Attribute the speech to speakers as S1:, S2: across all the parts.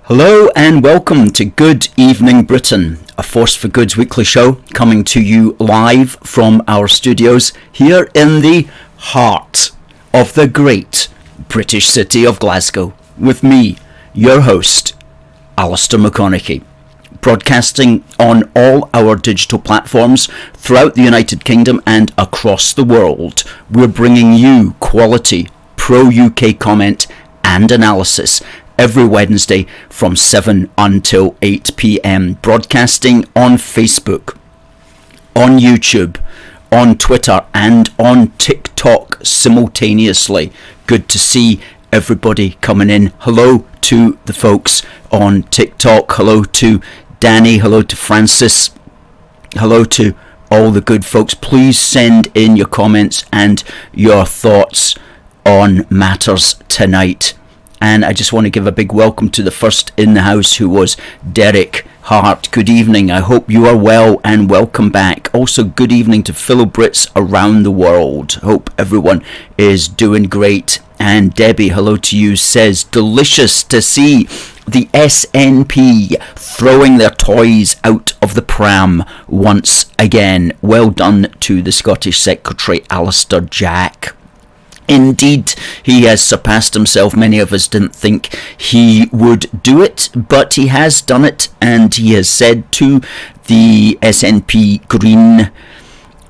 S1: Hello and welcome to Good Evening Britain, a Force for Good's weekly show coming to you live from our studios here in the heart of the great British city of Glasgow, with me, your host, Alistair McConnachie, broadcasting on all our digital platforms throughout the United Kingdom and across the world. We're bringing you quality pro-UK comment and analysis every Wednesday from 7 until 8 p.m, broadcasting on Facebook, on YouTube, on Twitter and on TikTok simultaneously. Good to see everybody coming in. Hello to the folks on TikTok. Hello to Danny. Hello to Francis. Hello to all the good folks. Please send in your comments and your thoughts on matters tonight. And I just want to give a big welcome to the first in the house, who was Derek Hart. Good evening. I hope you are well and welcome back. Also, good evening to fellow Brits around the world. Hope everyone is doing great. And Debbie, hello to you, says, delicious to see the SNP throwing their toys out of the pram once again. Well done to the Scottish Secretary, Alistair Jack. Indeed, he has surpassed himself. Many of us didn't think he would do it, but he has done it, and he has said to the SNP Green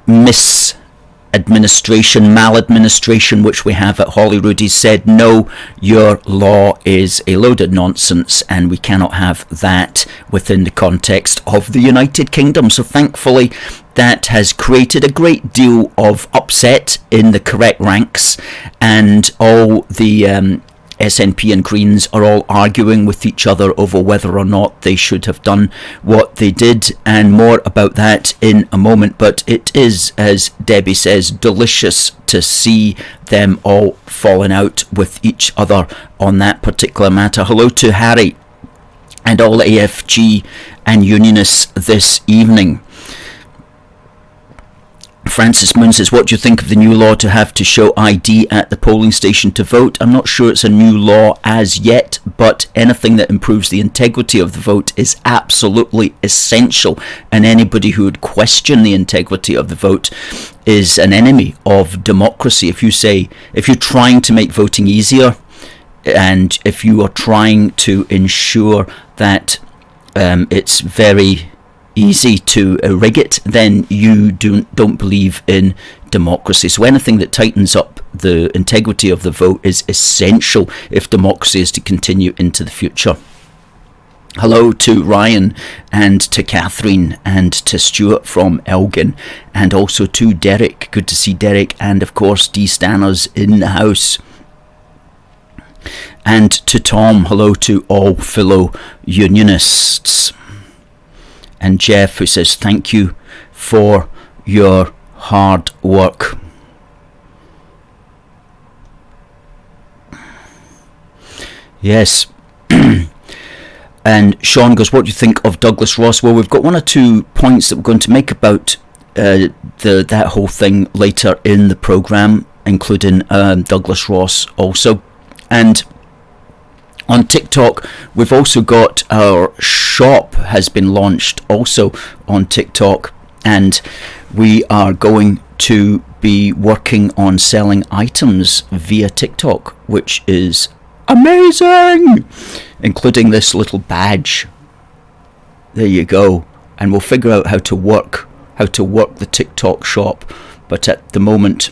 S1: maladministration, which we have at Holyrood, he said, no, your law is a load of nonsense, and we cannot have that within the context of the United Kingdom. So thankfully, that has created a great deal of upset in the correct ranks, and all the SNP and Greens are all arguing with each other over whether or not they should have done what they did, and more about that in a moment. But it is, as Debbie says, delicious to see them all falling out with each other on that particular matter. Hello to Harry and all AFFG and unionists this evening. Francis Moon says, what do you think of the new law to have to show ID at the polling station to vote? I'm not sure it's a new law as yet, but anything that improves the integrity of the vote is absolutely essential, and anybody who would question the integrity of the vote is an enemy of democracy. If you're trying to make voting easier, and if you are trying to ensure that it's very easy to rig it, then you don't believe in democracy. So anything that tightens up the integrity of the vote is essential if democracy is to continue into the future. Hello to Ryan and to Catherine and to Stuart from Elgin, and also to Derek. Good to see Derek, and of course D Stanners in the house. And to Tom, hello to all fellow unionists. And Jeff, who says, thank you for your hard work. Yes. And Sean goes, what do you think of Douglas Ross? Well, we've got one or two points that we're going to make about that whole thing later in the programme, including Douglas Ross also. And on TikTok, we've also got our shop has been launched also on TikTok, and we are going to be working on selling items via TikTok, which is amazing, including this little badge. There you go. And we'll figure out how to work the TikTok shop, but at the moment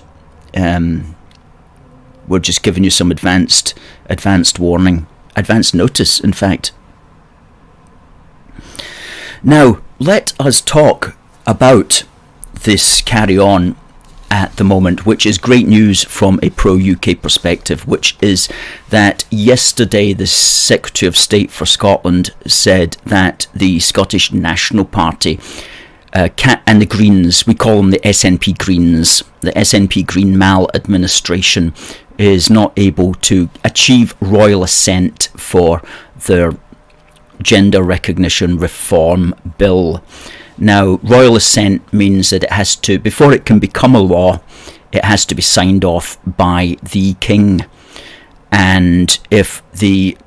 S1: we're just giving you some advanced warning. Advance notice, in fact. Now, let us talk about this carry on at the moment, which is great news from a pro-UK perspective, which is that yesterday the Secretary of State for Scotland said that the Scottish National Party and the Greens, we call them the SNP Greens, the SNP Green maladministration, is not able to achieve royal assent for their gender recognition reform bill. Now, royal assent means that it has to, before it can become a law, it has to be signed off by the King. And if the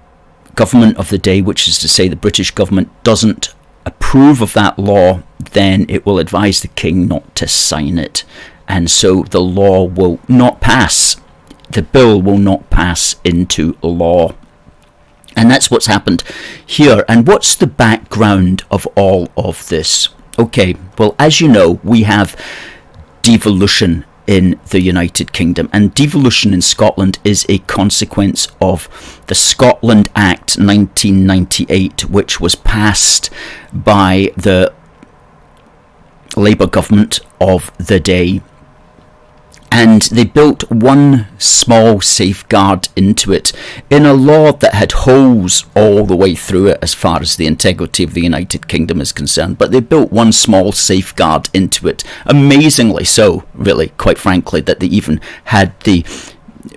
S1: government of the day, which is to say the British government, doesn't approve of that law, then it will advise the king not to sign it. And so the law will not pass. The bill will not pass into law. And that's what's happened here. And what's the background of all of this? Okay, well, as you know, we have devolution in the United Kingdom, and devolution in Scotland is a consequence of the Scotland Act 1998, which was passed by the Labour government of the day. And they built one small safeguard into it in a law that had holes all the way through it as far as the integrity of the United Kingdom is concerned. But they built one small safeguard into it. Amazingly so, really, quite frankly, that they even had the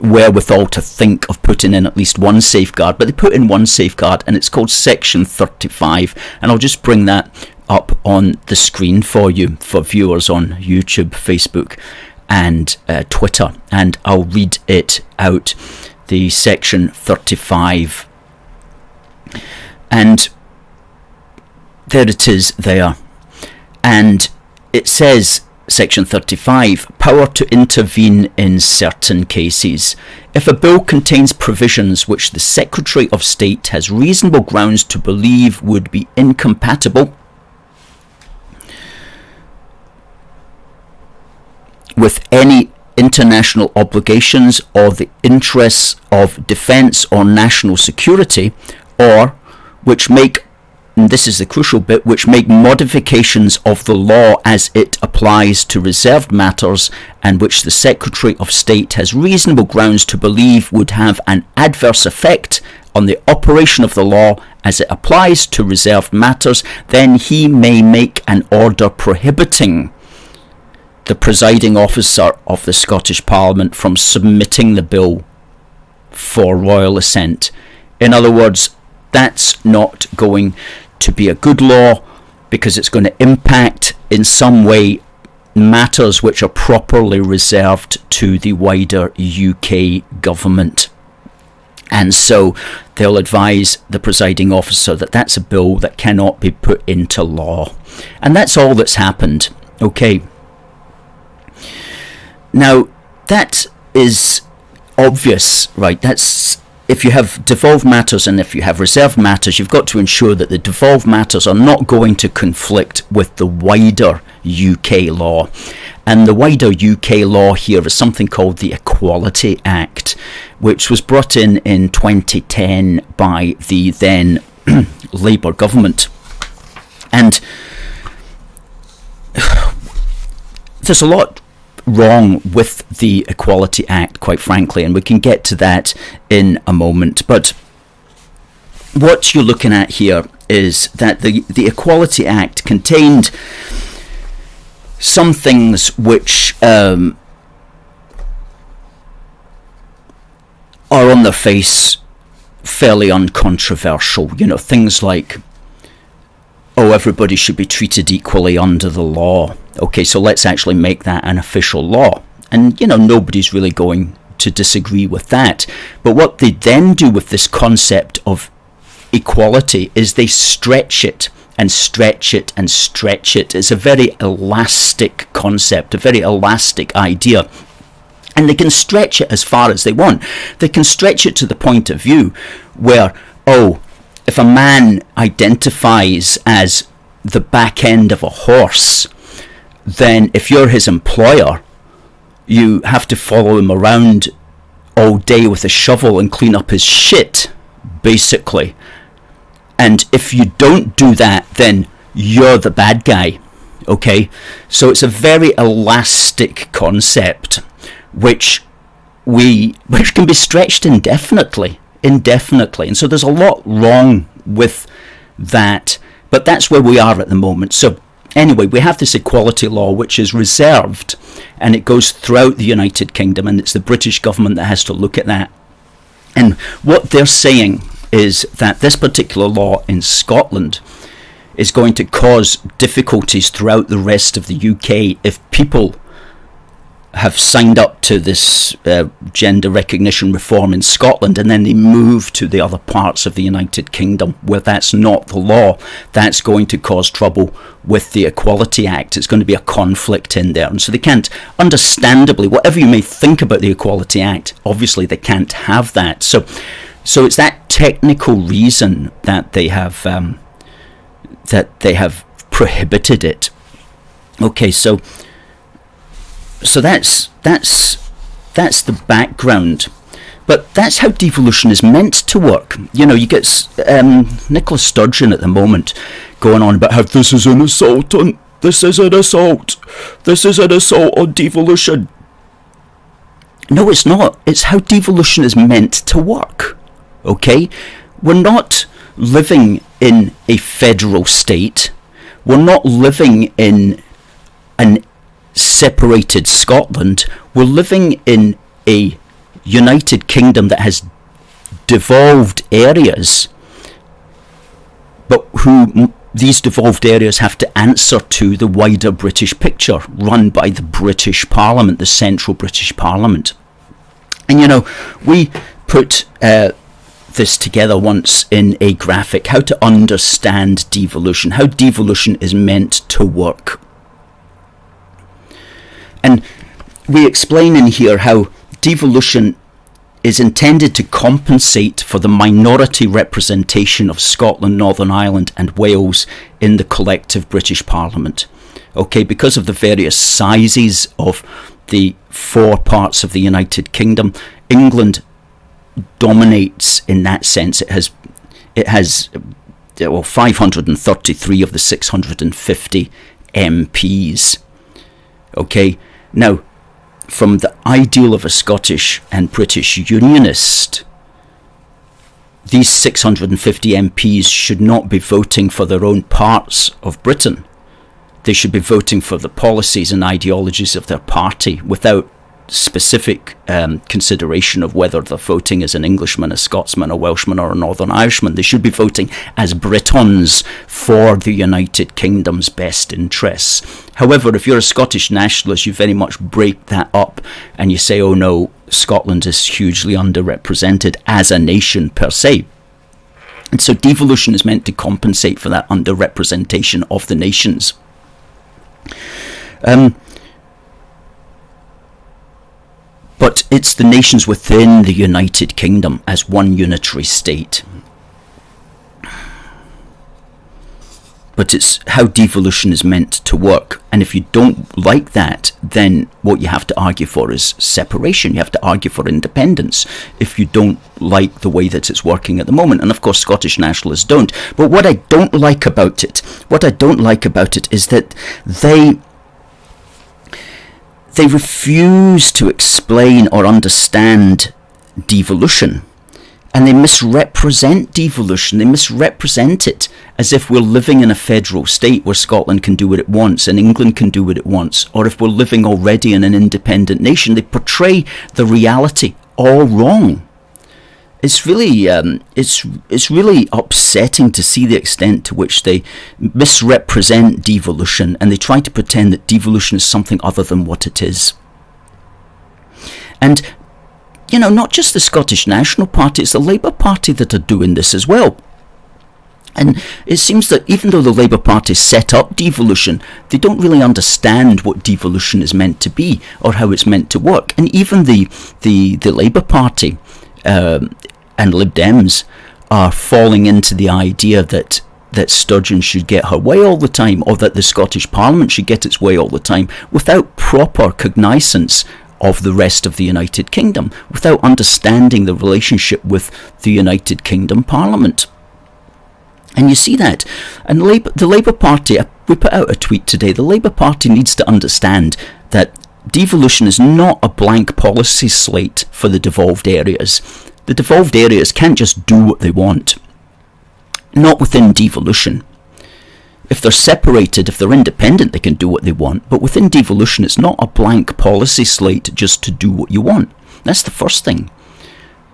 S1: wherewithal to think of putting in at least one safeguard. But they put in one safeguard, and it's called Section 35. And I'll just bring that up on the screen for you, for viewers on YouTube, Facebook, and Twitter, and I'll read it out. The Section 35, and there it is there, and it says, Section 35, power to intervene in certain cases. If a bill contains provisions which the Secretary of State has reasonable grounds to believe would be incompatible with any international obligations or the interests of defence or national security, or which make, and this is the crucial bit, which make modifications of the law as it applies to reserved matters, and which the Secretary of State has reasonable grounds to believe would have an adverse effect on the operation of the law as it applies to reserved matters, then he may make an order prohibiting the presiding officer of the Scottish Parliament from submitting the bill for royal assent. In other words, that's not going to be a good law, because it's going to impact in some way matters which are properly reserved to the wider UK government. And so they'll advise the presiding officer that that's a bill that cannot be put into law. And that's all that's happened. Okay. Now, that is obvious, right? That's, if you have devolved matters and if you have reserved matters, you've got to ensure that the devolved matters are not going to conflict with the wider UK law. And the wider UK law here is something called the Equality Act, which was brought in 2010 by the then Labour government. And there's a lot wrong with the Equality Act, quite frankly, and we can get to that in a moment. But what you're looking at here is that the Equality Act contained some things which are on their face fairly uncontroversial. You know, things like, oh, everybody should be treated equally under the law. Okay, so let's actually make that an official law. And, you know, nobody's really going to disagree with that. But what they then do with this concept of equality is they stretch it and stretch it and stretch it. It's a very elastic concept, a very elastic idea. And they can stretch it as far as they want. They can stretch it to the point of view where, oh, if a man identifies as the back end of a horse, then if you're his employer, you have to follow him around all day with a shovel and clean up his shit, basically. And if you don't do that, then you're the bad guy. Okay? So it's a very elastic concept which can be stretched indefinitely. And so there's a lot wrong with that, but that's where we are at the moment. So anyway, we have this equality law which is reserved, and it goes throughout the United Kingdom, and it's the British government that has to look at that. And what they're saying is that this particular law in Scotland is going to cause difficulties throughout the rest of the UK if people have signed up to this gender recognition reform in Scotland, and then they move to the other parts of the United Kingdom where that's not the law, that's going to cause trouble with the Equality Act. It's going to be a conflict in there. And so they can't, understandably, whatever you may think about the Equality Act, obviously they can't have that. So it's that technical reason that they have prohibited it. Okay, so that's the background, but that's how devolution is meant to work. You know, you get Nicola Sturgeon at the moment going on about how this is an assault on devolution. No, it's not. It's how devolution is meant to work. Okay, we're not living in a federal state. We're not living in an separated Scotland. We're living in a United Kingdom that has devolved areas, but who these devolved areas have to answer to the wider British picture run by the British Parliament, the central British Parliament. And you know, we put this together once in a graphic, how to understand devolution, how devolution is meant to work. And we explain in here how devolution is intended to compensate for the minority representation of Scotland, Northern Ireland and Wales in the collective British Parliament. Okay, because of the various sizes of the four parts of the United Kingdom, England dominates in that sense. It has 533 of the 650 MPs. Okay, now from the ideal of a Scottish and British unionist, these 650 MPs should not be voting for their own parts of Britain. They should be voting for the policies and ideologies of their party without specific consideration of whether they're voting as an Englishman, a Scotsman, a Welshman or a Northern Irishman. They should be voting as Britons for the United Kingdom's best interests. However, if you're a Scottish nationalist, you very much break that up and you say, oh no, Scotland is hugely underrepresented as a nation per se. And so devolution is meant to compensate for that underrepresentation of the nations. But it's the nations within the United Kingdom as one unitary state. But it's how devolution is meant to work. And if you don't like that, then what you have to argue for is separation. You have to argue for independence if you don't like the way that it's working at the moment. And of course, Scottish nationalists don't. But what I don't like about it is that they refuse to explain or understand devolution, and they misrepresent devolution. They misrepresent it as if we're living in a federal state where Scotland can do what it wants and England can do what it wants, or if we're living already in an independent nation. They portray the reality all wrong. It's really upsetting to see the extent to which they misrepresent devolution, and they try to pretend that devolution is something other than what it is. And, you know, not just the Scottish National Party, it's the Labour Party that are doing this as well. And it seems that even though the Labour Party set up devolution, they don't really understand what devolution is meant to be or how it's meant to work. And even the Labour Party and Lib Dems are falling into the idea that Sturgeon should get her way all the time, or that the Scottish Parliament should get its way all the time, without proper cognizance of the rest of the United Kingdom, without understanding the relationship with the United Kingdom Parliament. And you see that. And the Labour Party, we put out a tweet today, the Labour Party needs to understand that devolution is not a blank policy slate for the devolved areas. The devolved areas can't just do what they want. Not within devolution. If they're separated, if they're independent, they can do what they want. But within devolution, it's not a blank policy slate just to do what you want. That's the first thing.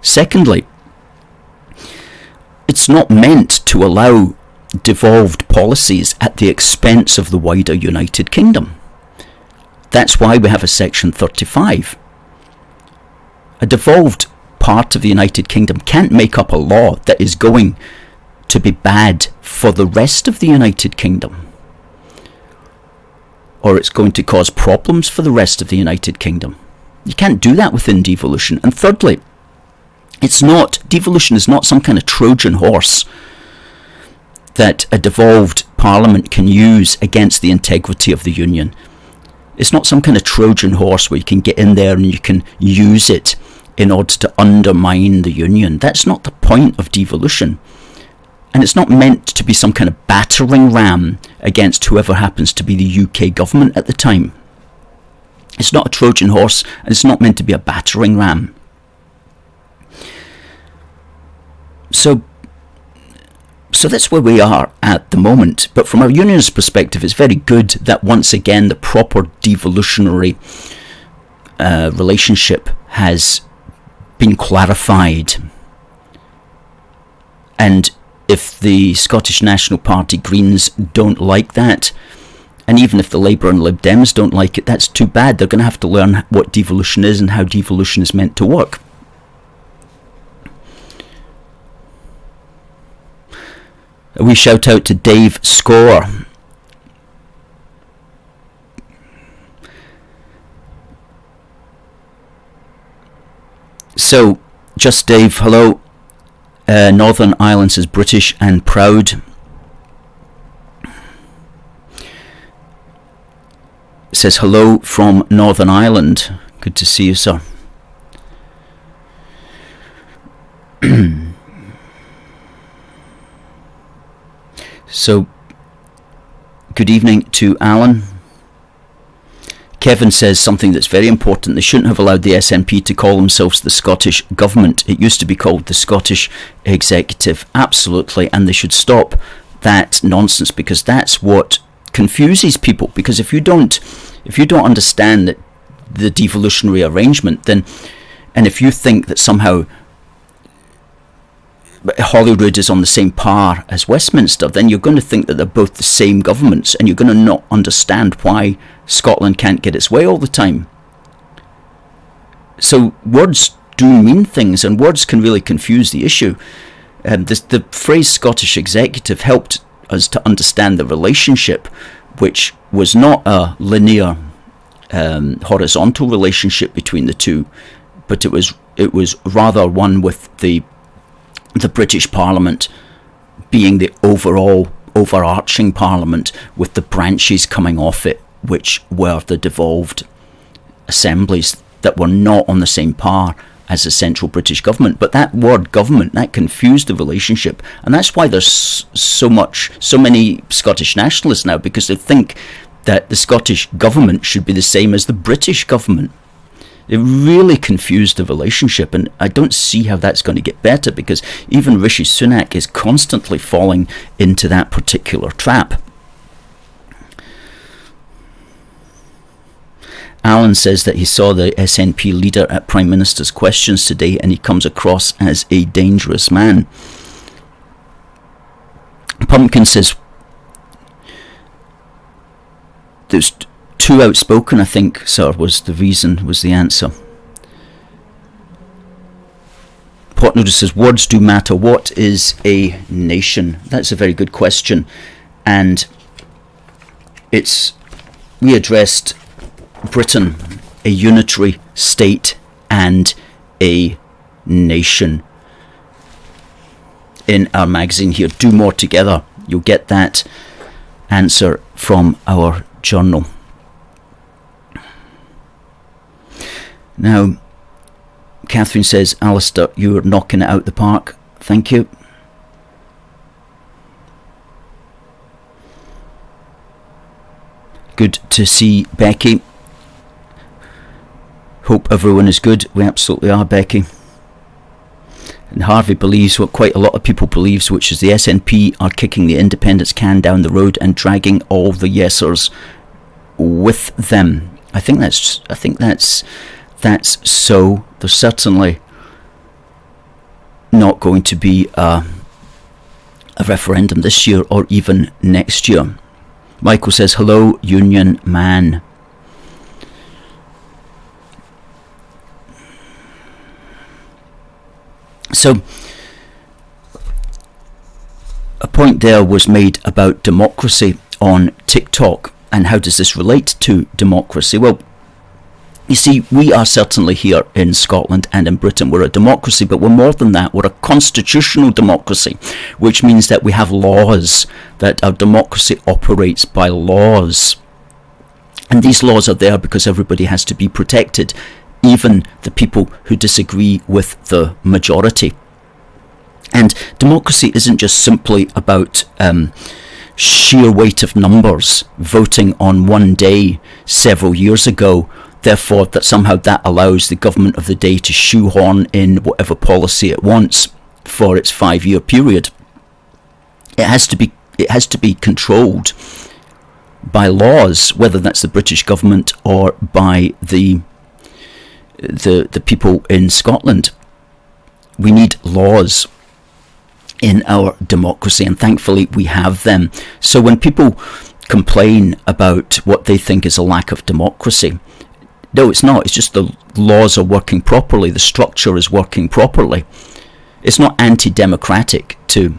S1: Secondly, it's not meant to allow devolved policies at the expense of the wider United Kingdom. That's why we have a Section 35. A devolved part of the United Kingdom can't make up a law that is going to be bad for the rest of the United Kingdom, or it's going to cause problems for the rest of the United Kingdom. You can't do that within devolution. And thirdly, devolution is not some kind of Trojan horse that a devolved parliament can use against the integrity of the union. It's not some kind of Trojan horse where you can get in there and you can use it in order to undermine the union. That's not the point of devolution. And it's not meant to be some kind of battering ram against whoever happens to be the UK government at the time. It's not a Trojan horse, and it's not meant to be a battering ram. So that's where we are at the moment. But from a unionist perspective, it's very good that once again the proper devolutionary relationship has been clarified. And if the Scottish National Party Greens don't like that, and even if the Labour and Lib Dems don't like it, that's too bad. They're going to have to learn what devolution is and how devolution is meant to work. We shout out to Dave Score. So, just Dave, hello. Northern Ireland says British and proud. Says hello from Northern Ireland. Good to see you, sir. So, good evening to Alan. Kevin says something that's very important. They shouldn't have allowed the SNP to call themselves the Scottish Government. It used to be called the Scottish Executive. Absolutely. And they should stop that nonsense, because that's what confuses people. Because if you don't understand that the devolutionary arrangement, then, and if you think that somehow Holyrood is on the same par as Westminster, then you're going to think that they're both the same governments, and you're going to not understand why Scotland can't get its way all the time. So words do mean things, and words can really confuse the issue. The phrase Scottish Executive helped us to understand the relationship, which was not a linear horizontal relationship between the two, but it was rather one with the British Parliament being the overarching Parliament, with the branches coming off it, which were the devolved assemblies that were not on the same par as the central British government. But that word government, that confused the relationship, and that's why there's so many Scottish nationalists now, because they think that the Scottish government should be the same as the British government. It really confused the relationship, and I don't see how that's going to get better, because even Rishi Sunak is constantly falling into that particular trap. Alan says that he saw the SNP leader at Prime Minister's Questions today, and he comes across as a dangerous man. Pumpkin says there's too outspoken, I think, sir, was the answer. Portnoodle says, words do matter. What is a nation? That's a very good question. And we addressed Britain, a unitary state and a nation, in our magazine here, Do More Together. You'll get that answer from our journal. Now, Catherine says, Alistair, you're knocking it out the park. Thank you. Good to see Becky. Hope everyone is good. We absolutely are, Becky. And Harvey believes what quite a lot of people believes, which is the SNP are kicking the independence can down the road and dragging all the yesers with them. I think that's so. There's certainly not going to be a referendum this year or even next year. Michael says, hello, Union Man. So a point there was made about democracy on TikTok, and how does this relate to democracy? Well, you see, we are certainly here in Scotland and in Britain, we're a democracy, but we're more than that. We're a constitutional democracy, which means that we have laws, that our democracy operates by laws. And these laws are there because everybody has to be protected, even the people who disagree with the majority. And democracy isn't just simply about sheer weight of numbers voting on one day several years ago, therefore that somehow that allows the government of the day to shoehorn in whatever policy it wants for its 5-year period. It has to be controlled by laws, whether that's the British government or by the people in Scotland. We need laws in our democracy, and thankfully we have them. So when people complain about what they think is a lack of democracy, no, it's not. It's just the laws are working properly. The structure is working properly. It's not anti-democratic to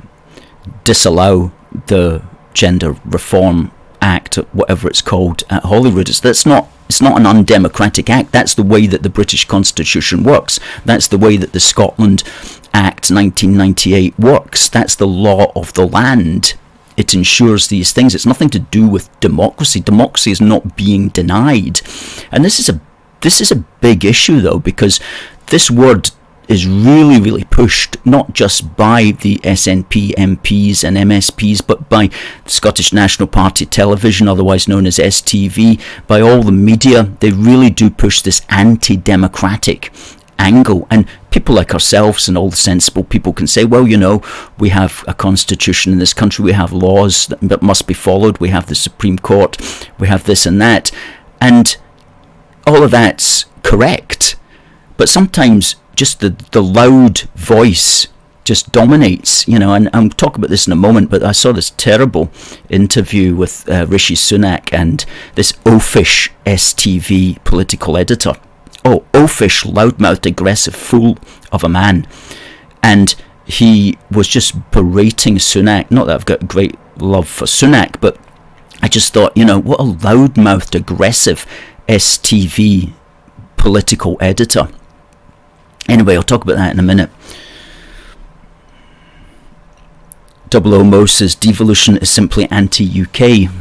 S1: disallow the Gender Reform Act, whatever it's called, at Holyrood. It's not an undemocratic act. That's the way that the British Constitution works. That's the way that the Scotland Act 1998 works. That's the law of the land. It ensures these things. It's nothing to do with democracy. Democracy is not being denied. And this is a big issue, though, because this word is really, really pushed, not just by the SNP MPs and MSPs, but by the Scottish National Party Television, otherwise known as STV, by all the media. They really do push this anti-democratic angle, and people like ourselves and all the sensible people can say, well, you know, we have a constitution in this country, we have laws that must be followed, we have the Supreme Court, we have this and that, and all of that's correct, but sometimes just the loud voice just dominates, you know. And I'll talk about this in a moment, but I saw this terrible interview with Rishi Sunak and this oafish STV political editor. Oh, oafish, loudmouthed, aggressive fool of a man. And he was just berating Sunak. Not that I've got great love for Sunak, but I just thought, you know, what a loudmouthed, aggressive STV political editor. Anyway, I'll talk about that in a minute. Double O Mo says Devolution is simply anti-UK.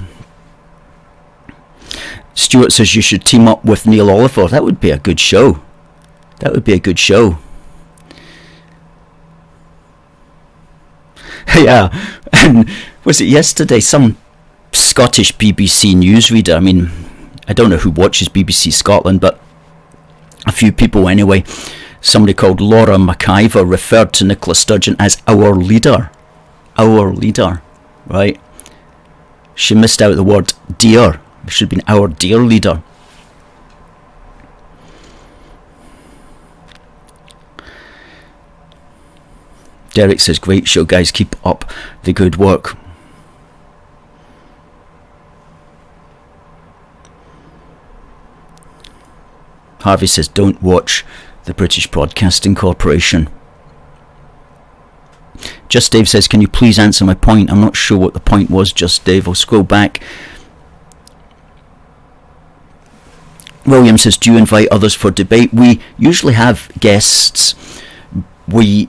S1: Stuart says you should team up with Neil Oliver. That would be a good show. That would be a good show. Yeah, and was it yesterday? Some Scottish BBC newsreader, I mean, I don't know who watches BBC Scotland, but a few people anyway. Somebody called Laura McIver referred to Nicola Sturgeon as our leader. Our leader, right? She missed out the word dear. It should have been our dear leader. Derek says, great show, guys. Keep up the good work. Harvey says, don't watch the British Broadcasting Corporation. Just Dave says, can you please answer my point? I'm not sure what the point was, Just Dave. I'll scroll back. William says, do you invite others for debate? We usually have guests. We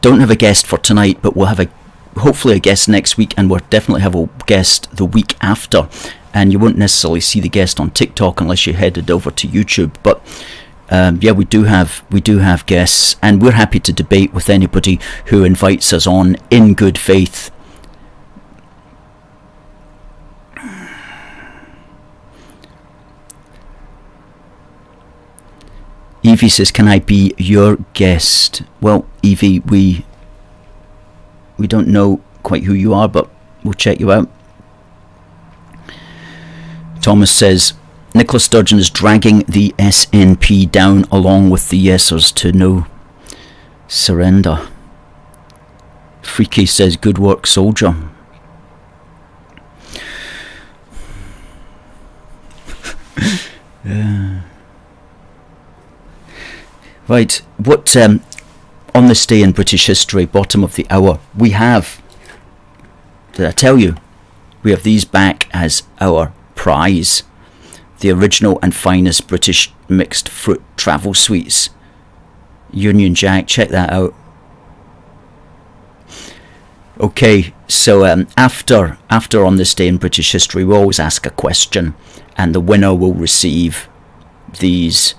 S1: don't have a guest for tonight, but we'll have hopefully a guest next week, and we'll definitely have a guest the week after. And you won't necessarily see the guest on TikTok unless you headed over to YouTube. But yeah, we do have guests, and we're happy to debate with anybody who invites us on in good faith. Evie says, can I be your guest? Well, Evie, we don't know quite who you are, but we'll check you out. Thomas says, Nicola Sturgeon is dragging the SNP down along with the yesers to no surrender. Freaky says, good work, soldier. Right, what On this day in British history, bottom of the hour, we have, did I tell you, we have these back as our prize. The original and finest British mixed fruit travel sweets. Union Jack, check that out. Okay, so after on this day in British history, we always ask a question, and the winner will receive these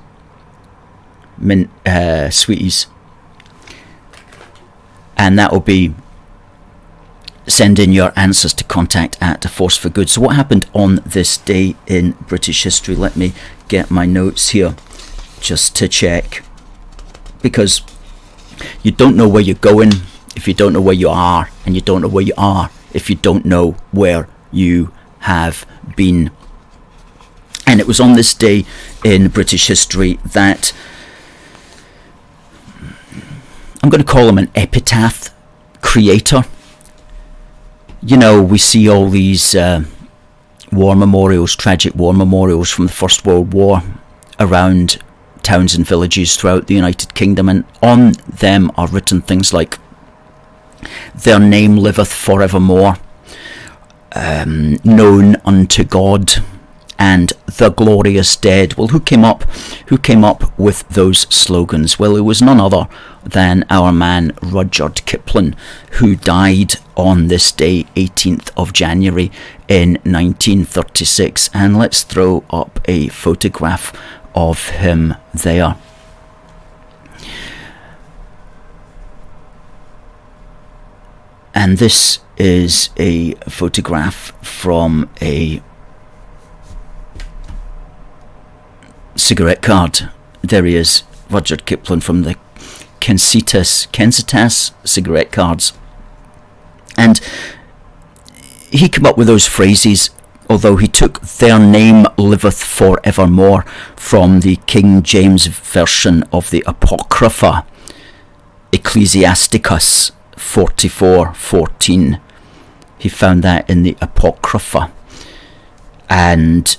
S1: mint sweeties, and that will be send in your answers to contact at A Force for Good. So what happened on this day in British history? Let me get my notes here just to check, because you don't know where you're going if you don't know where you are, and you don't know where you are if you don't know where you have been. And it was on this day in British history that I'm going to call him an epitaph creator. You know, we see all these war memorials, tragic war memorials from the First World War around towns and villages throughout the United Kingdom, and on them are written things like, "Their name liveth forevermore," "Known unto God," and "The glorious dead." Well, who came up with those slogans? Well, it was none other than our man Rudyard Kipling, who died on this day, 18th of January in 1936. And let's throw up a photograph of him there. And this is a photograph from a cigarette card. There he is, Rudyard Kipling, from the Kensington cigarette cards. And he came up with those phrases, although he took "Their name liveth forevermore" from the King James version of the Apocrypha, Ecclesiasticus 44:14. He found that in the Apocrypha. And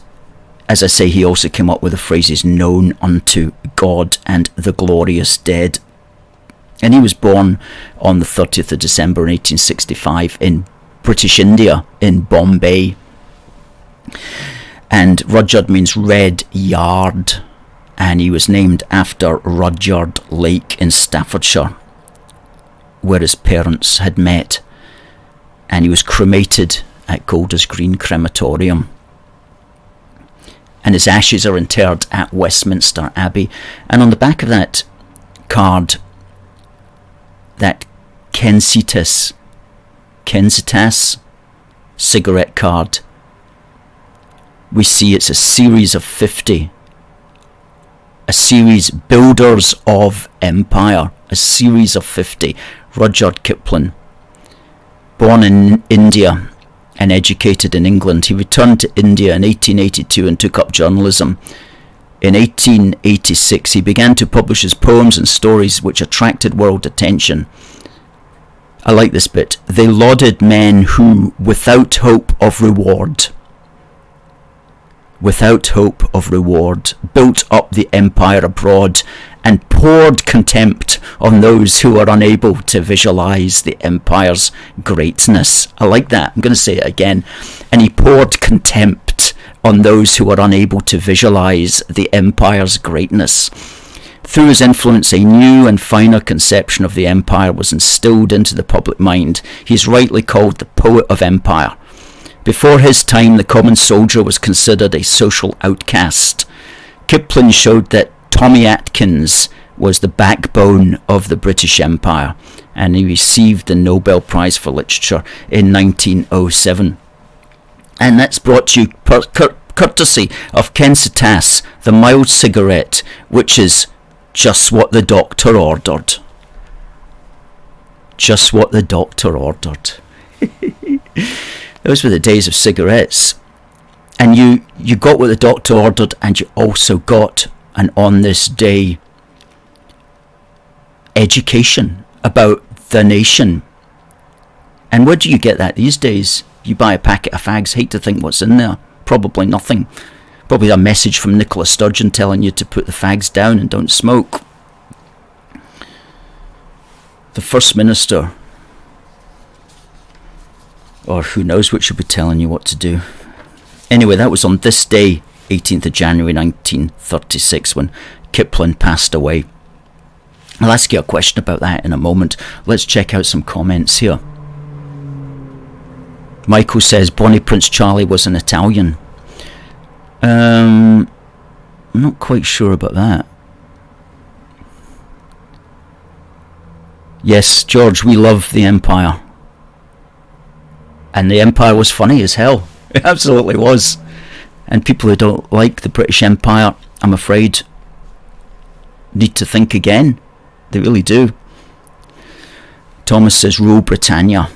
S1: as I say, he also came up with the phrases "known unto God" and "the glorious dead." And he was born on the 30th of December in 1865 in British India, in Bombay. And Rudyard means red yard, and he was named after Rudyard Lake in Staffordshire, where his parents had met. And he was cremated at Golders Green Crematorium. And his ashes are interred at Westminster Abbey. And on the back of that card, that Kensington cigarette card, we see it's a series of 50. A series, builders of empire, a series of 50. Rudyard Kipling, born in India and educated in England. He returned to India in 1882 and took up journalism. In 1886, he began to publish his poems and stories, which attracted world attention. I like this bit. They lauded men who, without hope of reward, built up the empire abroad, and poured contempt on those who were unable to visualize the empire's greatness. I like that. I'm going to say it again. And he poured contempt on those who were unable to visualize the empire's greatness. Through his influence, a new and finer conception of the empire was instilled into the public mind. He is rightly called the poet of empire. Before his time, the common soldier was considered a social outcast. Kipling showed that Tommy Atkins was the backbone of the British Empire, and he received the Nobel Prize for Literature in 1907. And that's brought to you courtesy of Kensington, the mild cigarette, which is just what the doctor ordered. Just what the doctor ordered. Those were the days of cigarettes. And you got what the doctor ordered, and you also got, and on this day, education about the nation. And where do you get that these days? You buy a packet of fags, hate to think what's in there. Probably nothing. Probably a message from Nicola Sturgeon telling you to put the fags down and don't smoke. the First Minister, or who knows which should be telling you what to do. Anyway, that was on this day, 18th of January 1936, when Kipling passed away. I'll ask you a question about that in a moment. Let's check out some comments here. Michael says Bonnie Prince Charlie was an Italian. I'm not quite sure about that. Yes, George, we love the Empire. And the Empire was funny as hell. It absolutely was. And people who don't like the British Empire, I'm afraid, need to think again. They really do. Thomas says Rule Britannia.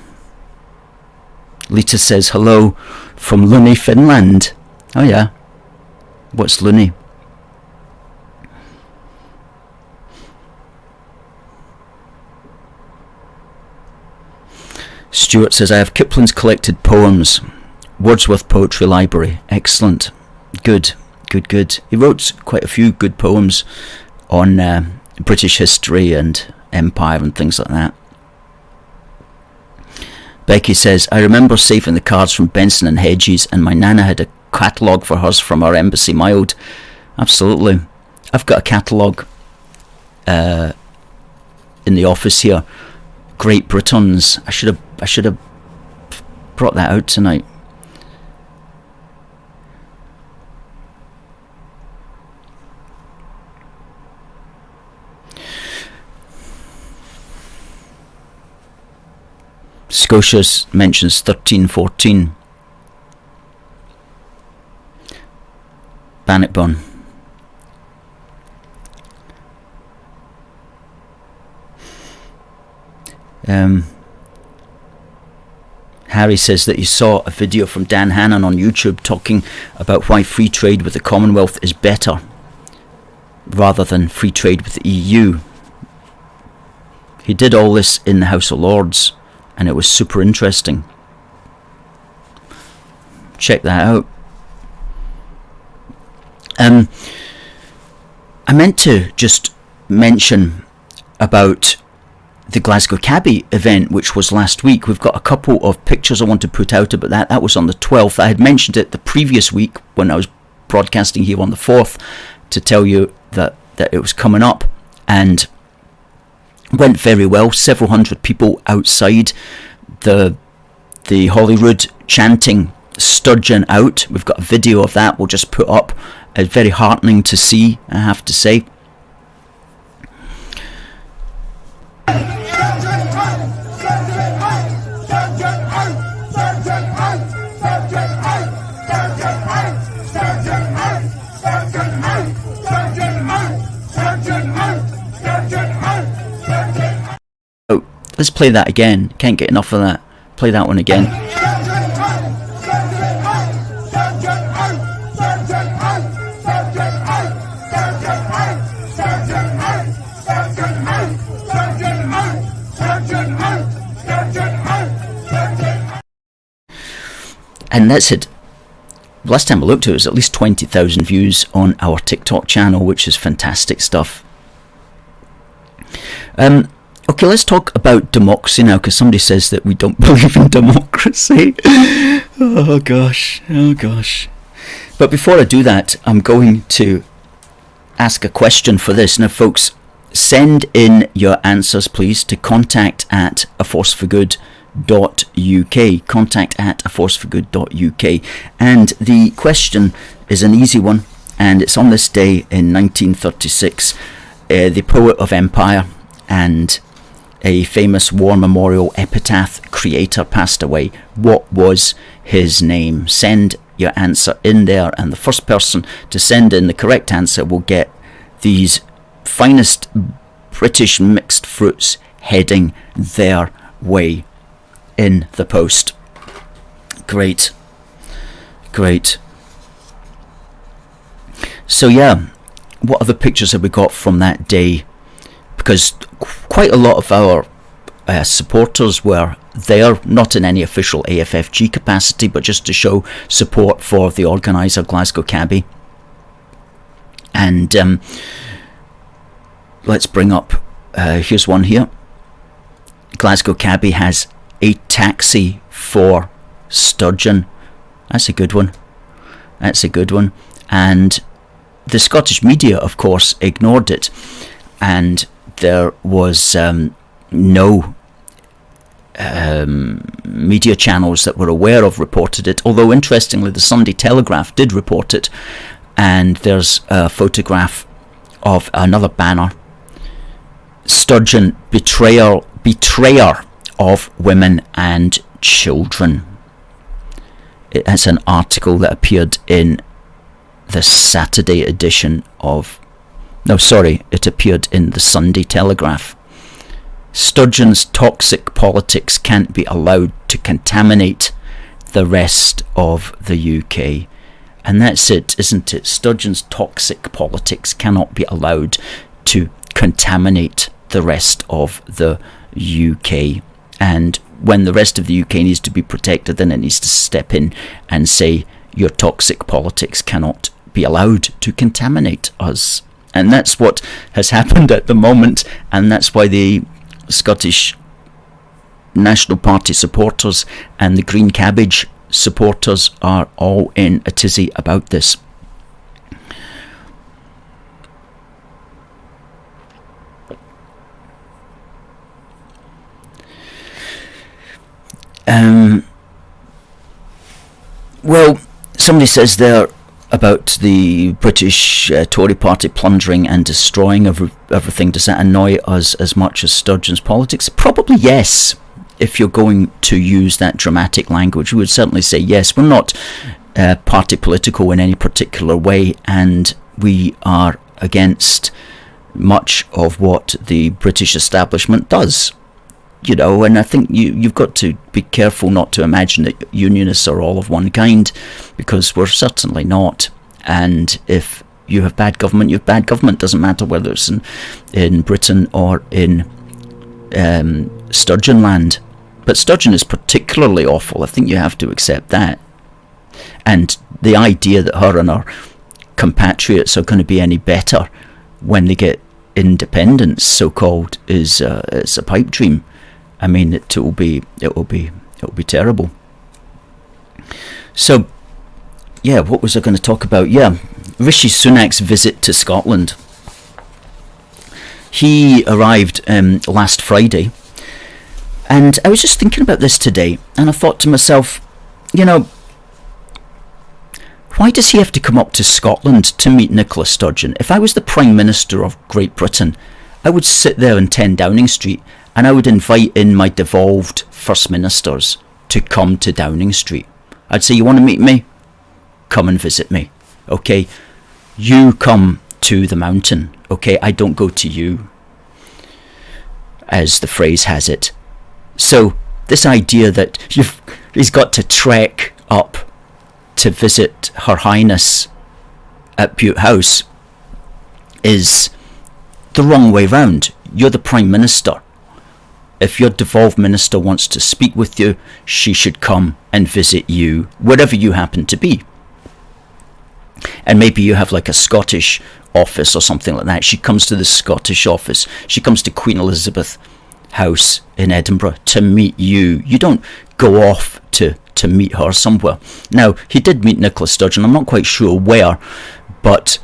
S1: Lita says hello from Luni, Finland. Oh yeah. What's Luni? Stuart says I have Kipling's collected poems. Wordsworth Poetry Library. Excellent. Good. Good, good. He wrote quite a few good poems on British history and empire and things like that. Becky says, I remember saving the cards from Benson and Hedges, and my nana had a catalogue for hers from our embassy mild. Absolutely. I've got a catalogue in the office here. Great Britons. I should have brought that out tonight. Scotia mentions 1314. Bannockburn. Harry says that he saw a video from Dan Hannan on YouTube talking about why free trade with the Commonwealth is better rather than free trade with the EU. He did all this in the House of Lords, and it was super interesting. Check that out. I meant to just mention about the Glasgow Cabbie event, which was last week. We've got a couple of pictures I want to put out about that. That was on the 12th. I had mentioned it the previous week when I was broadcasting here on the 4th to tell you that it was coming up, and went very well. Several hundred people outside the Holyrood chanting Sturgeon out. We've got a video of that we'll just put up. It's very heartening to see, I have to say. Oh, let's play that again. Can't get enough of that. Play that one again. And that's it. Last time I looked at it was at least 20,000 views on our TikTok channel, which is fantastic stuff. Okay, let's talk about democracy now, because somebody says that we don't believe in democracy. Oh gosh. But before I do that, I'm going to ask a question for this. Now folks, send in your answers please to contact@aforceforgood.uk, contact@aforceforgood.uk, and the question is an easy one, and it's on this day in 1936. The poet of empire and a famous war memorial epitaph creator passed away. What was his name? Send your answer in there, and the first person to send in the correct answer will get these finest British mixed fruits heading their way in the post. Great. So yeah, what other pictures have we got from that day? Because quite a lot of our supporters were there, not in any official AFFG capacity, but just to show support for the organiser Glasgow Cabbie. And let's bring up, here's one here. Glasgow cabbie has a taxi for Sturgeon. That's a good one. And the Scottish media, of course, ignored it. And there was no media channels that were aware of reported it. Although, interestingly, the Sunday Telegraph did report it. And there's a photograph of another banner. Sturgeon, betrayer of women and children. It's an article that appeared in the Saturday edition of... No, sorry, it appeared in the Sunday Telegraph. Sturgeon's toxic politics can't be allowed to contaminate the rest of the UK. And that's it, isn't it? Sturgeon's toxic politics cannot be allowed to contaminate the rest of the UK. And when the rest of the UK needs to be protected, then it needs to step in and say, your toxic politics cannot be allowed to contaminate us. And that's what has happened at the moment, and that's why the Scottish National Party supporters and the Green Cabbage supporters are all in a tizzy about this. Well, somebody says there about the British Tory party plundering and destroying everything. Does that annoy us as much as Sturgeon's politics? Probably yes. If you're going to use that dramatic language, we would certainly say yes. We're not party political in any particular way, and we are against much of what the British establishment does. You know, and I think you've got to be careful not to imagine that unionists are all of one kind, because we're certainly not. And if you have bad government, you have bad government. Doesn't matter whether it's in Britain or in Sturgeon land. But Sturgeon is particularly awful. I think you have to accept that. And the idea that her and her compatriots are going to be any better when they get independence, so-called, is it's a pipe dream. I mean, it will be terrible. So, yeah, what was I going to talk about? Yeah, Rishi Sunak's visit to Scotland. He arrived last Friday, and I was just thinking about this today, and I thought to myself, you know, why does he have to come up to Scotland to meet Nicola Sturgeon? If I was the Prime Minister of Great Britain, I would sit there in 10 Downing Street, and I would invite in my devolved First Ministers to come to Downing Street. I'd say, you want to meet me? Come and visit me. Okay? You come to the mountain. Okay? I don't go to you, as the phrase has it. So, this idea that he's got to trek up to visit Her Highness at Bute House is the wrong way round. You're the Prime Minister. If your devolved minister wants to speak with you, she should come and visit you, wherever you happen to be. And maybe you have like a Scottish office or something like that. She comes to the Scottish office. She comes to Queen Elizabeth House in Edinburgh to meet you. You don't go off to meet her somewhere. Now, he did meet Nicola Sturgeon. I'm not quite sure where, but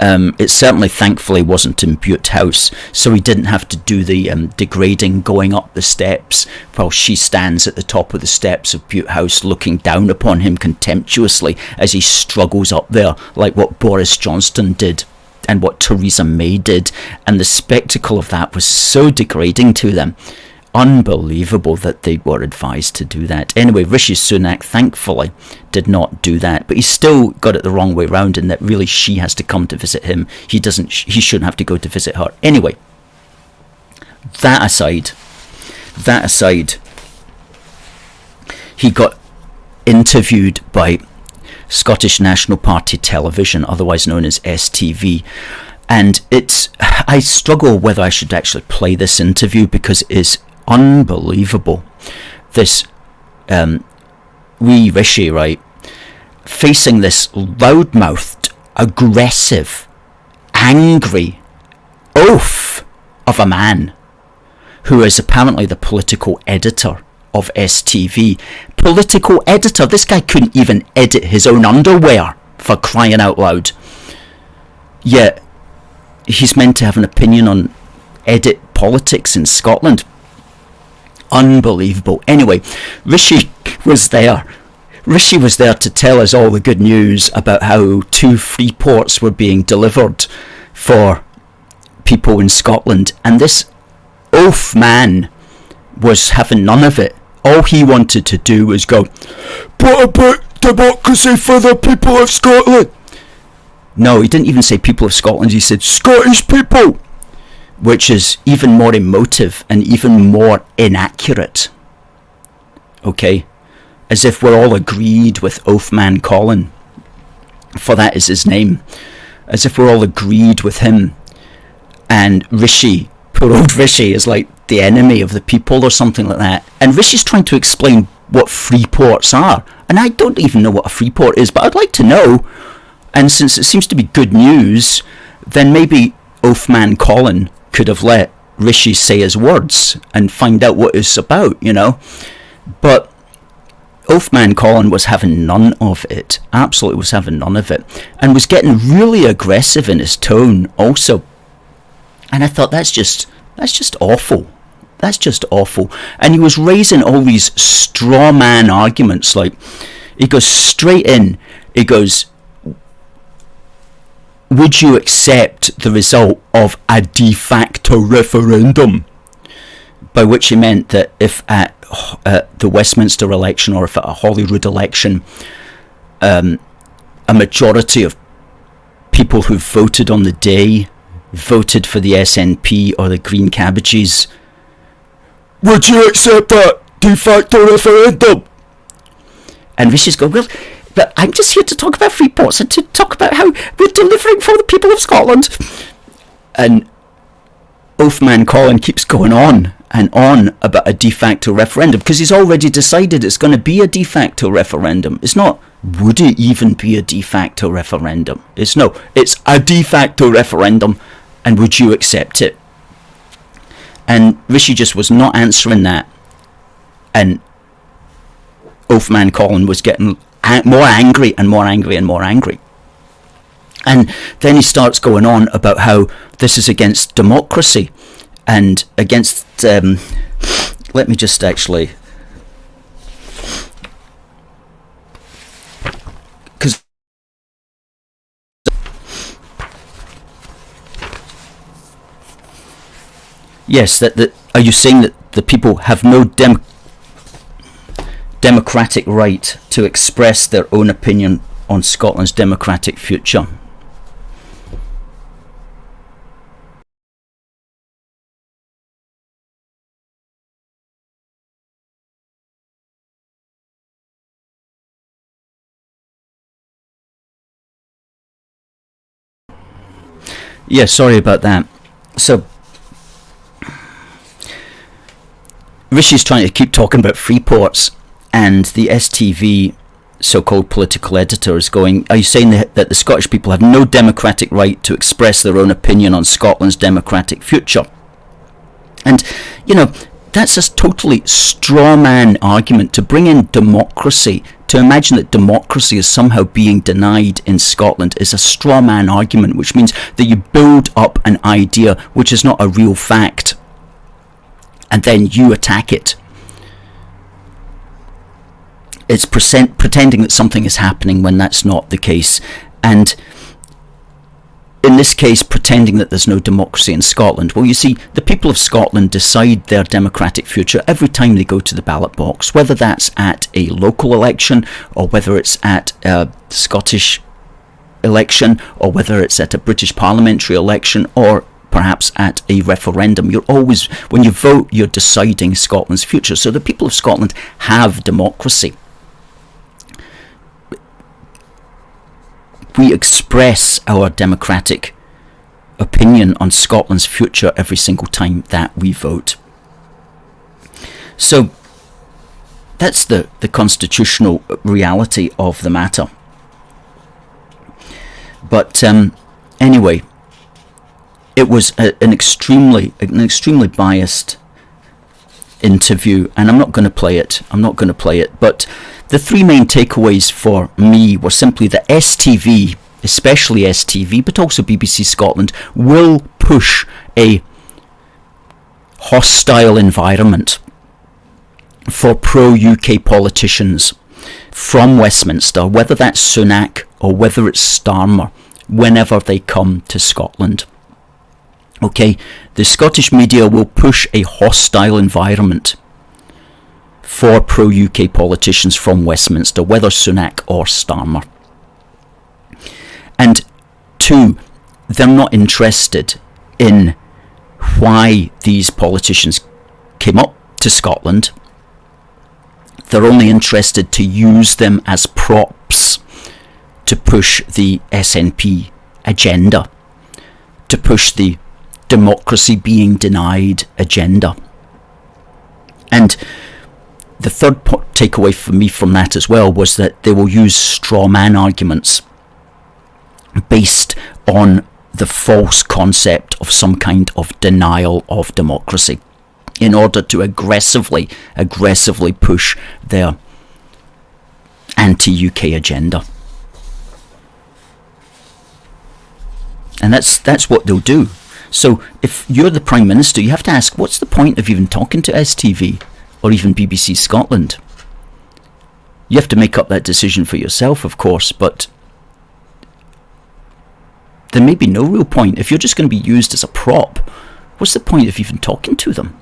S1: it certainly, thankfully, wasn't in Bute House, so he didn't have to do the degrading going up the steps while she stands at the top of the steps of Bute House looking down upon him contemptuously as he struggles up there, like what Boris Johnson did and what Theresa May did. And the spectacle of that was so degrading to them. Unbelievable that they were advised to do that. Anyway, Rishi Sunak thankfully did not do that, but he still got it the wrong way round in that really she has to come to visit him. He shouldn't have to go to visit her. Anyway, that aside, he got interviewed by Scottish National Party Television, otherwise known as STV. And I struggle whether I should actually play this interview because it is unbelievable. This wee Rishi, right, facing this loudmouthed, aggressive, angry oaf of a man who is apparently the political editor of STV. Political editor? This guy couldn't even edit his own underwear, for crying out loud. Yet he's meant to have an opinion on edit politics in Scotland. Unbelievable. Anyway, Rishi was there. Rishi was there to tell us all the good news about how 2 free ports were being delivered for people in Scotland, and this oaf man was having none of it. All he wanted to do was go, "What about democracy for the people of Scotland?" No, he didn't even say people of Scotland, he said Scottish people, which is even more emotive and even more inaccurate. Okay? As if we're all agreed with Oafman Colin, for that is his name. As if we're all agreed with him, and Rishi, poor old Rishi, is like the enemy of the people or something like that. And Rishi's trying to explain what free ports are, and I don't even know what a free port is, but I'd like to know. And since it seems to be good news, then maybe Oafman Colin could have let Rishi say his words and find out what it's about, you know. But Oafman Colin was having none of it, absolutely was having none of it, and was getting really aggressive in his tone also. And I thought, that's just awful. That's just awful. And he was raising all these straw man arguments, like, he goes straight in, he goes, "Would you accept the result of a de facto referendum?" By which he meant that if at the Westminster election, or if at a Holyrood election, a majority of people who voted on the day voted for the SNP or the Green Cabbages, would you accept that de facto referendum? And Rishi's going, "Well, but I'm just here to talk about free ports and to talk about how we're delivering for the people of Scotland." And Oafman Colin keeps going on and on about a de facto referendum, because he's already decided it's going to be a de facto referendum. It's not, would it even be a de facto referendum? It's a de facto referendum, and would you accept it? And Rishi just was not answering that, and Oafman Colin was getting more angry and more angry and more angry. And then he starts going on about how this is against democracy and against let me just actually, because yes, are you saying that the people have no democratic right to express their own opinion on Scotland's democratic future? Yeah, sorry about that. So Rishi's trying to keep talking about free ports, and the STV so-called political editor is going, "Are you saying that the Scottish people have no democratic right to express their own opinion on Scotland's democratic future?" And, you know, that's a totally straw man argument to bring in democracy. To imagine that democracy is somehow being denied in Scotland is a straw man argument, which means that you build up an idea which is not a real fact, and then you attack it. It's pretending that something is happening when that's not the case. And in this case, pretending that there's no democracy in Scotland. Well, you see, the people of Scotland decide their democratic future every time they go to the ballot box, whether that's at a local election, or whether it's at a Scottish election, or whether it's at a British parliamentary election, or perhaps at a referendum. You're always, when you vote, you're deciding Scotland's future. So the people of Scotland have democracy. We express our democratic opinion on Scotland's future every single time that we vote. So that's the constitutional reality of the matter. But anyway, it was an extremely biased interview, and I'm not going to play it. But the three main takeaways for me were simply that STV, especially STV, but also BBC Scotland, will push a hostile environment for pro-UK politicians from Westminster, whether that's Sunak or whether it's Starmer, whenever they come to Scotland. Okay, the Scottish media will push a hostile environment for pro-UK politicians from Westminster, whether Sunak or Starmer. And two, they're not interested in why these politicians came up to Scotland. They're only interested to use them as props to push the SNP agenda, to push the democracy being denied agenda. And the third takeaway for me from that as well was that they will use straw man arguments based on the false concept of some kind of denial of democracy in order to aggressively push their anti-UK agenda. And that's what they'll do. So if you're the Prime Minister, you have to ask, what's the point of even talking to STV or even BBC Scotland? You have to make up that decision for yourself, of course, but there may be no real point. If you're just going to be used as a prop, what's the point of even talking to them?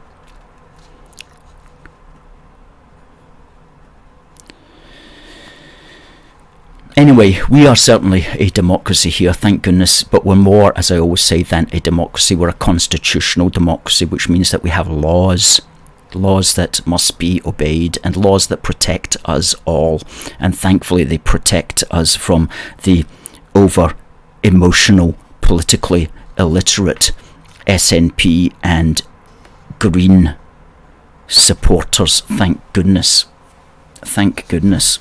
S1: Anyway, we are certainly a democracy here, thank goodness, but we're more, as I always say, than a democracy. We're a constitutional democracy, which means that we have laws that must be obeyed, and laws that protect us all. And thankfully they protect us from the over-emotional, politically illiterate SNP and Green supporters. Thank goodness. Thank goodness.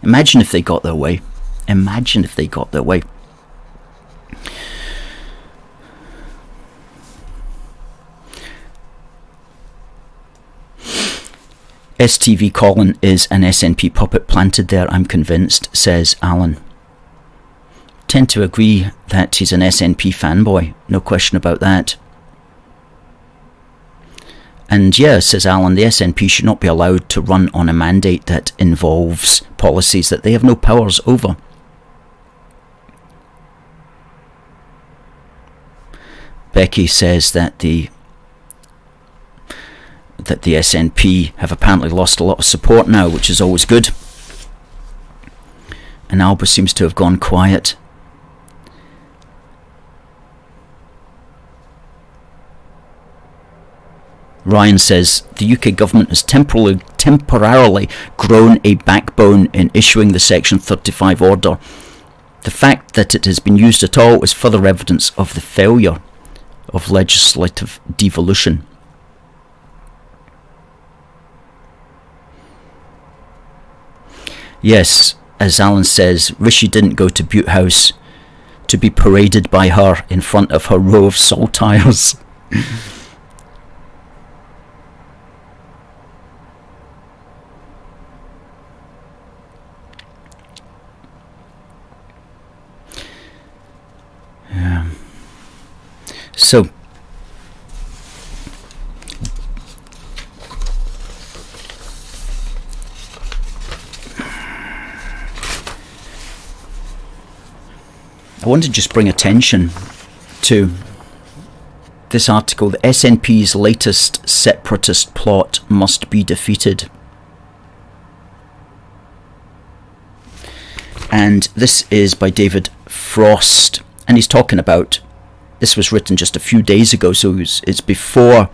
S1: Imagine if they got their way. Imagine if they got their way. STV Colin is an SNP puppet planted there, I'm convinced, says Alan. Tend to agree that he's an SNP fanboy, no question about that. And yeah, says Alan, the SNP should not be allowed to run on a mandate that involves policies that they have no powers over. Becky says that the SNP have apparently lost a lot of support now, which is always good. And Alba seems to have gone quiet. Ryan says the UK government has temporarily grown a backbone in issuing the Section 35 order. The fact that it has been used at all is further evidence of the failure of legislative devolution. Yes, as Alan says, Rishi didn't go to Butte House to be paraded by her in front of her row of saltires. So, I want to just bring attention to this article. The SNP's latest separatist plot must be defeated. And this is by David Frost, and he's talking about, this was written just a few days ago, so it's before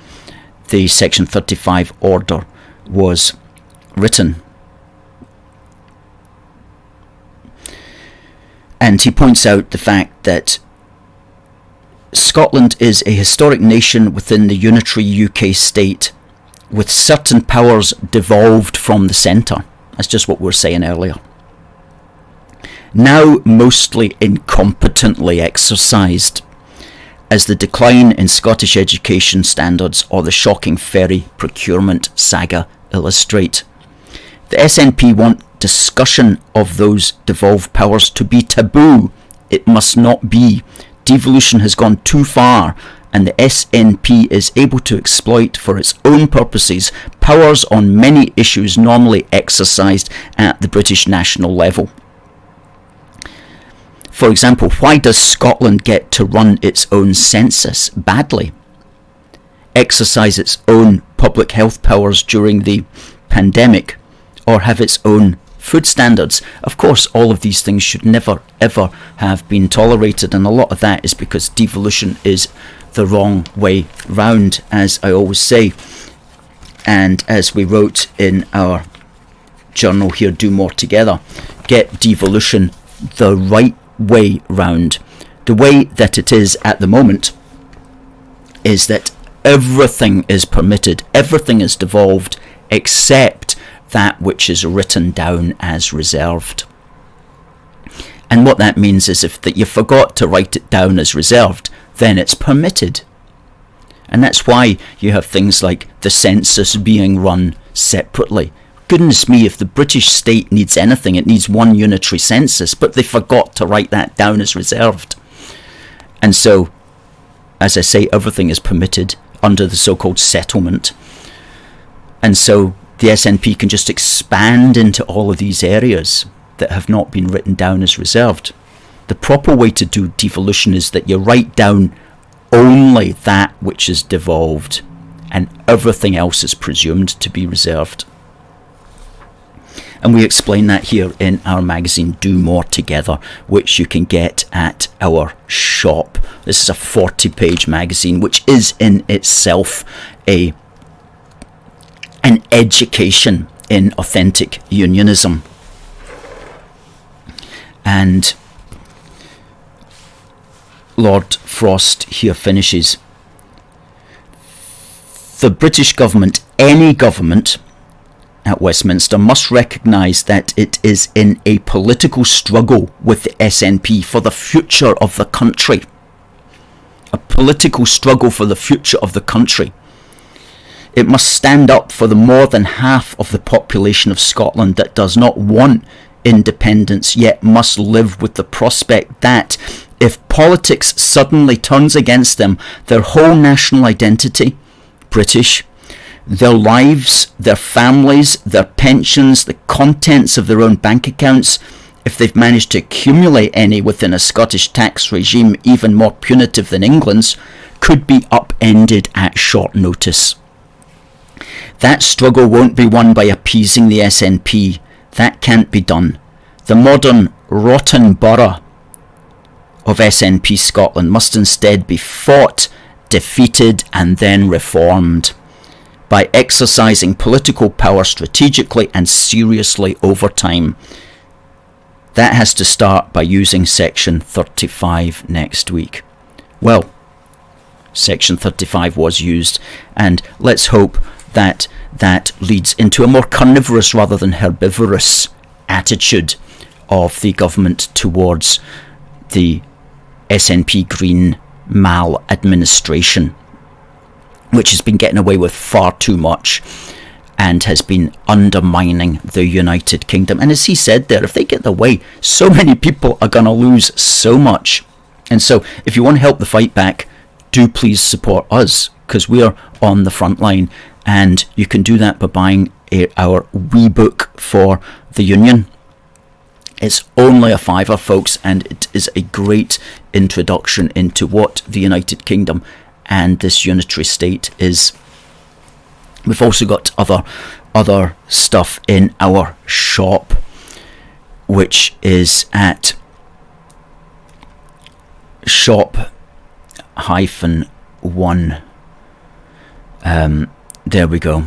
S1: the Section 35 order was written. And he points out the fact that Scotland is a historic nation within the unitary UK state, with certain powers devolved from the centre. That's just what we were saying earlier. Now mostly incompetently exercised, as the decline in Scottish education standards or the shocking ferry procurement saga illustrate. The SNP want discussion of those devolved powers to be taboo. It must not be. Devolution has gone too far, and the SNP is able to exploit for its own purposes powers on many issues normally exercised at the British national level. For example, why does Scotland get to run its own census badly, exercise its own public health powers during the pandemic, or have its own food standards? Of course, all of these things should never ever have been tolerated, and a lot of that is because devolution is the wrong way round, as I always say. And as we wrote in our journal here, Do More Together, get devolution the right way round. The way that it is at the moment is that everything is permitted, everything is devolved, except that which is written down as reserved. And what that means is if that you forgot to write it down as reserved, then it's permitted. And that's why you have things like the census being run separately. Goodness me, if the British state needs anything, it needs one unitary census, but they forgot to write that down as reserved. And so, as I say, everything is permitted under the so-called settlement. And so the SNP can just expand into all of these areas that have not been written down as reserved. The proper way to do devolution is that you write down only that which is devolved, and everything else is presumed to be reserved. And we explain that here in our magazine Do More Together, which you can get at our shop. This is a 40-page magazine, which is in itself an education in authentic unionism. And Lord Frost here finishes. The British government, any government at Westminster, must recognise that it is in a political struggle with the SNP for the future of the country. A political struggle for the future of the country. It must stand up for the more than half of the population of Scotland that does not want independence, yet must live with the prospect that if politics suddenly turns against them, their whole national identity, British, their lives, their families, their pensions, the contents of their own bank accounts, if they've managed to accumulate any within a Scottish tax regime even more punitive than England's, could be upended at short notice. That struggle won't be won by appeasing the SNP. That can't be done. The modern rotten borough of SNP Scotland must instead be fought, defeated, and then reformed by exercising political power strategically and seriously over time. That has to start by using Section 35 next week. Well, Section 35 was used, and let's hope that that leads into a more carnivorous rather than herbivorous attitude of the government towards the SNP Green maladministration, which has been getting away with far too much and has been undermining the United Kingdom. And as he said there, if they get their way, so many people are going to lose so much. And so if you want to help the fight back, do please support us, because we are on the front line. And you can do that by buying our wee book for the Union. It's only a £5, folks, and it is a great introduction into what the United Kingdom and this unitary state is. We've also got other stuff in our shop, which is at shop-1. There we go.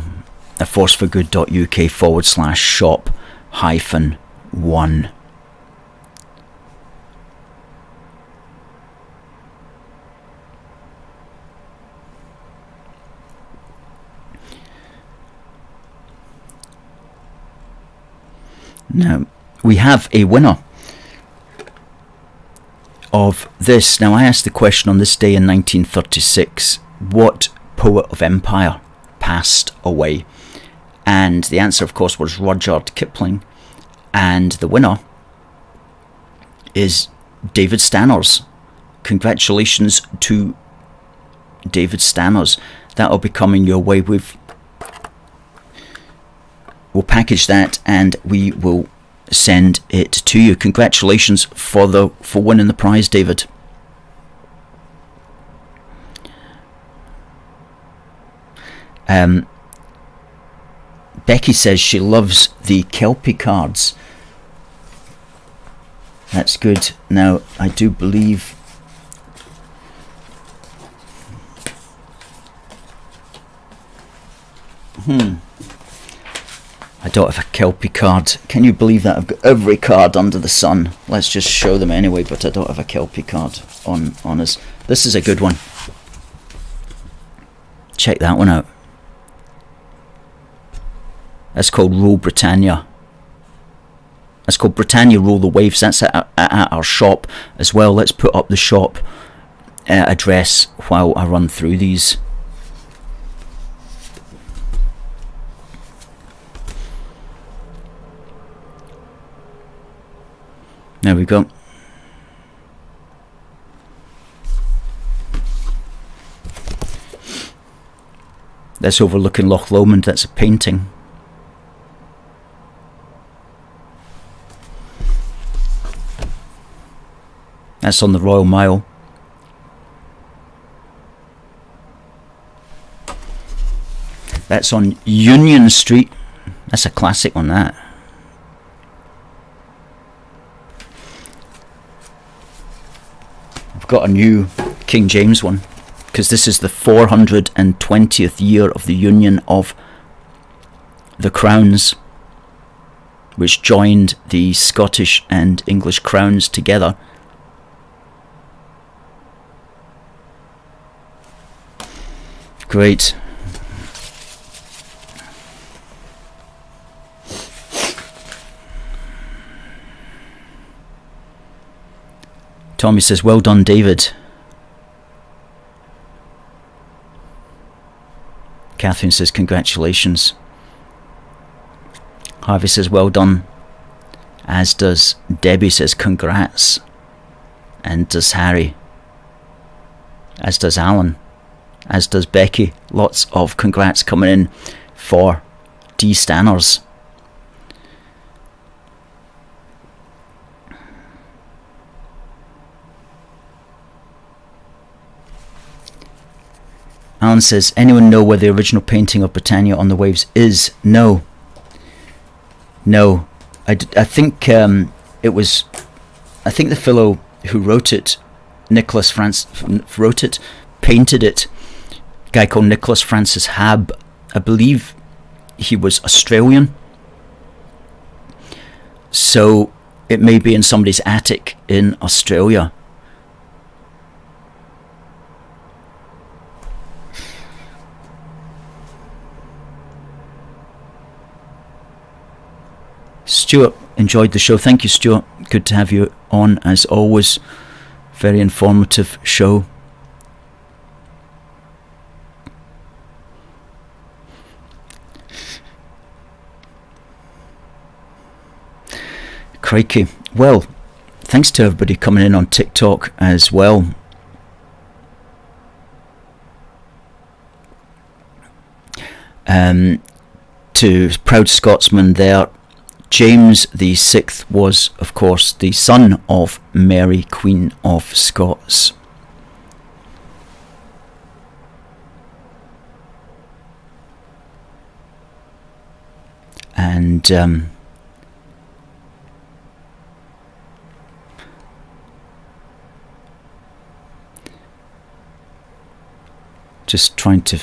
S1: aforceforgood.uk/shop-1. Now, we have a winner of this. Now, I asked the question on this day in 1936, what poet of empire passed away? And the answer, of course, was Rudyard Kipling. And the winner is David Stanners. Congratulations to David Stanners. That'll be coming your way. We'll package that and we will send it to you. Congratulations for winning the prize, David. Becky says she loves the Kelpie cards. That's good. Now, I do believe I don't have a Kelpie card. Can you believe that? I've got every card under the sun. Let's just show them anyway, but I don't have a Kelpie card on us. This is a good one. Check that one out. That's called Rule Britannia. That's called Britannia Rule the Waves. That's at our shop as well. Let's put up the shop address while I run through these. There we go. That's overlooking Loch Lomond. That's a painting. That's on the Royal Mile. That's on Union Street. That's a classic one, that. I've got a new King James one, because this is the 420th year of the union of the crowns, which joined the Scottish and English crowns together. Great. Tommy says, well done, David. Catherine says, congratulations. Harvey says, well done. As does Debbie, says, congrats. And does Harry. As does Alan. As does Becky. Lots of congrats coming in for D. Stanners. Alan says, anyone know where the original painting of Britannia on the Waves is? No. I think it was, I think the fellow who wrote it, Nicholas France wrote it, painted it, a guy called Nicholas Francis Hab. I believe he was Australian. So it may be in somebody's attic in Australia. Stuart enjoyed the show. Thank you, Stuart. Good to have you on as always. Very informative show. Crikey. Well, thanks to everybody coming in on TikTok as well. To proud Scotsman there, James the Sixth was, of course, the son of Mary, Queen of Scots. And just trying to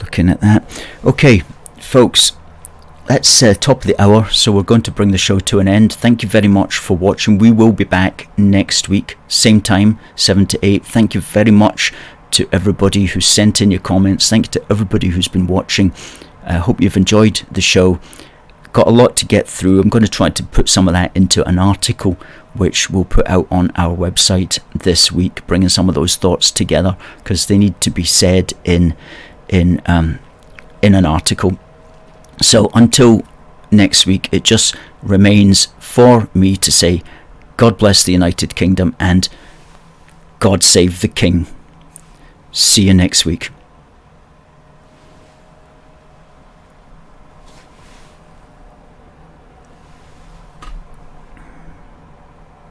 S1: looking at that. Okay, folks. That's top of the hour, so we're going to bring the show to an end. Thank you very much for watching. We will be back next week, same time, 7 to 8. Thank you very much to everybody who sent in your comments. Thank you to everybody who's been watching. I hope you've enjoyed the show. got a lot to get through. I'm going to try to put some of that into an article which we'll put out on our website this week, bringing some of those thoughts together, because they need to be said in an article. So until next week, it just remains for me to say, God bless the United Kingdom and God save the King. See you next week.